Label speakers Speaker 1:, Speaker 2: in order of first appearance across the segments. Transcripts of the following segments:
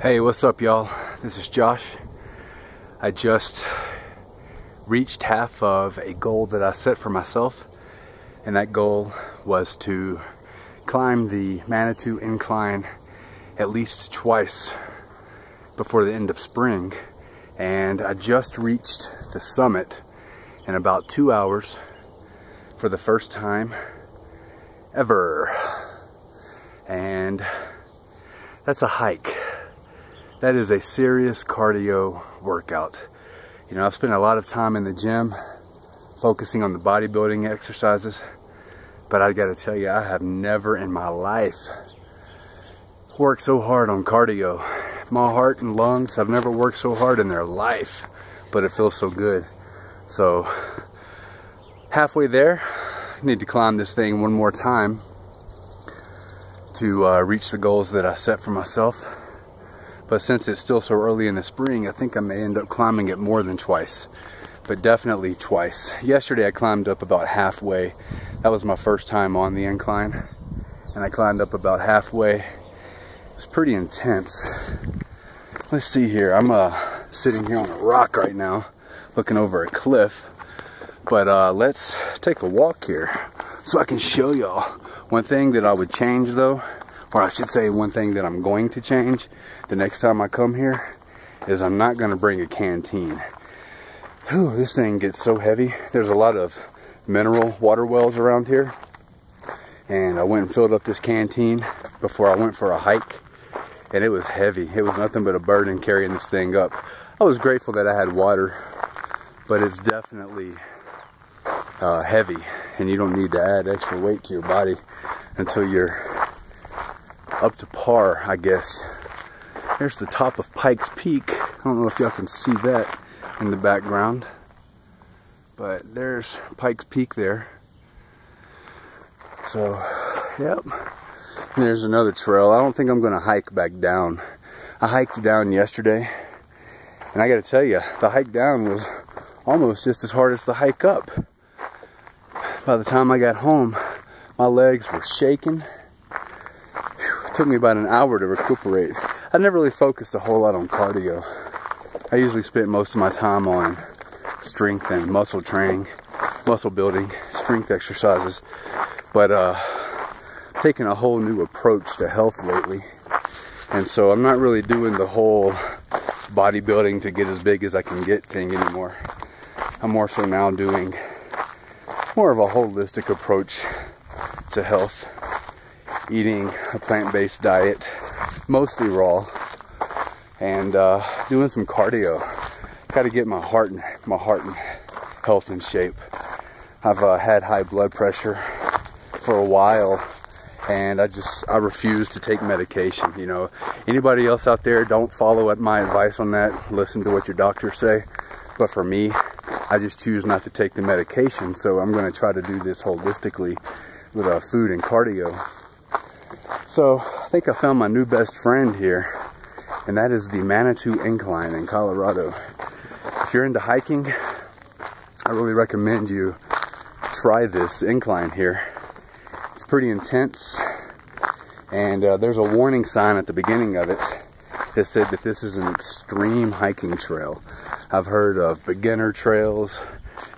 Speaker 1: Hey, what's up, y'all? This is Josh. I just reached half of a goal that I set for myself, and that goal was to climb the Manitou Incline at least twice before the end of spring. And I just reached the summit in about 2 hours for the first time ever. And that's a hike. That is a serious cardio workout. You know, I've spent a lot of time in the gym focusing on the bodybuilding exercises, but I gotta tell you, I have never in my life worked so hard on cardio. My heart and lungs have never worked so hard in their life, but it feels so good. So halfway there, I need to climb this thing one more time to reach the goals that I set for myself. But since it's still so early in the spring, I think I may end up climbing it more than twice, but definitely twice. Yesterday I climbed up about halfway. That was my first time on the incline, and I climbed up about halfway. It was pretty intense. Let's see here. I'm sitting here on a rock right now, looking over a cliff. But let's take a walk here so I can show y'all. One thing that I would change though, or I should say one thing that I'm going to change the next time I come here, is I'm not going to bring a canteen. Whew, this thing gets so heavy. There's a lot of mineral water wells around here, and I went and filled up this canteen before I went for a hike, and it was heavy. It was nothing but a burden carrying this thing up. I was grateful that I had water, but it's definitely heavy, and you don't need to add extra weight to your body until you're up to par, I guess. There's the top of Pikes Peak. I don't know if y'all can see that in the background, but there's Pikes Peak there. So, yep. And there's another trail. I don't think I'm gonna hike back down. I hiked down yesterday, and I gotta tell you, the hike down was almost just as hard as the hike up. By the time I got home, my legs were shaking. It took me about an hour to recuperate. I never really focused a whole lot on cardio. I usually spent most of my time on strength and muscle training, muscle building, strength exercises. But taking a whole new approach to health lately. And so I'm not really doing the whole bodybuilding to get as big as I can get thing anymore. I'm more so now doing more of a holistic approach to health. Eating a plant-based diet, mostly raw, and doing some cardio. Got to get my heart and health in shape. I've had high blood pressure for a while, and I refuse to take medication. You know, anybody else out there, don't follow my advice on that. Listen to what your doctors say. But for me, I just choose not to take the medication. So I'm going to try to do this holistically with food and cardio. So I think I found my new best friend here, and that is the Manitou Incline in Colorado. If you're into hiking, I really recommend you try this incline here. It's pretty intense, and there's a warning sign at the beginning of it that said that this is an extreme hiking trail. I've heard of beginner trails,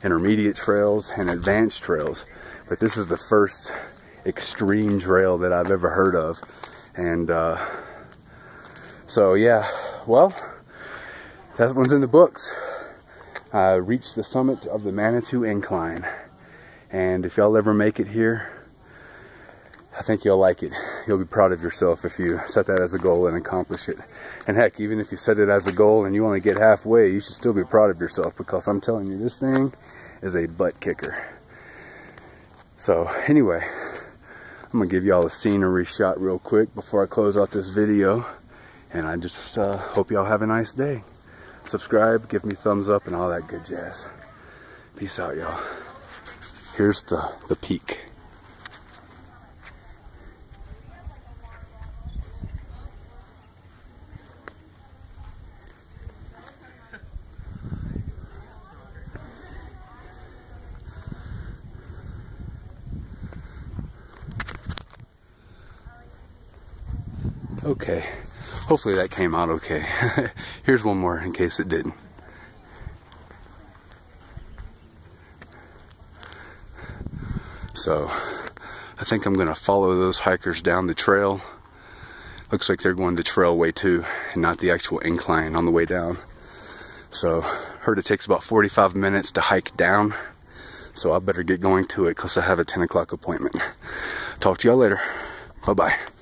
Speaker 1: intermediate trails, and advanced trails, but this is the first extreme trail that I've ever heard of. And so yeah, well, that one's in the books. I reached the summit of the Manitou Incline, and if y'all ever make it here, I think you'll like it. You'll be proud of yourself if you set that as a goal and accomplish it. And heck, even if you set it as a goal and you only get halfway, you should still be proud of yourself, because I'm telling you, this thing is a butt kicker. So anyway, I'm gonna give y'all a scenery shot real quick before I close out this video, and I just hope y'all have a nice day. Subscribe, give me thumbs up, and all that good jazz. Peace out, y'all. Here's the peak. Okay, hopefully that came out okay. Here's one more in case it didn't. So I think I'm gonna follow those hikers down the trail. Looks like they're going the trail way too, and not the actual incline on the way down. So heard it takes about 45 minutes to hike down. So I better get going to it because I have a 10 o'clock appointment. Talk to y'all later. Bye-bye.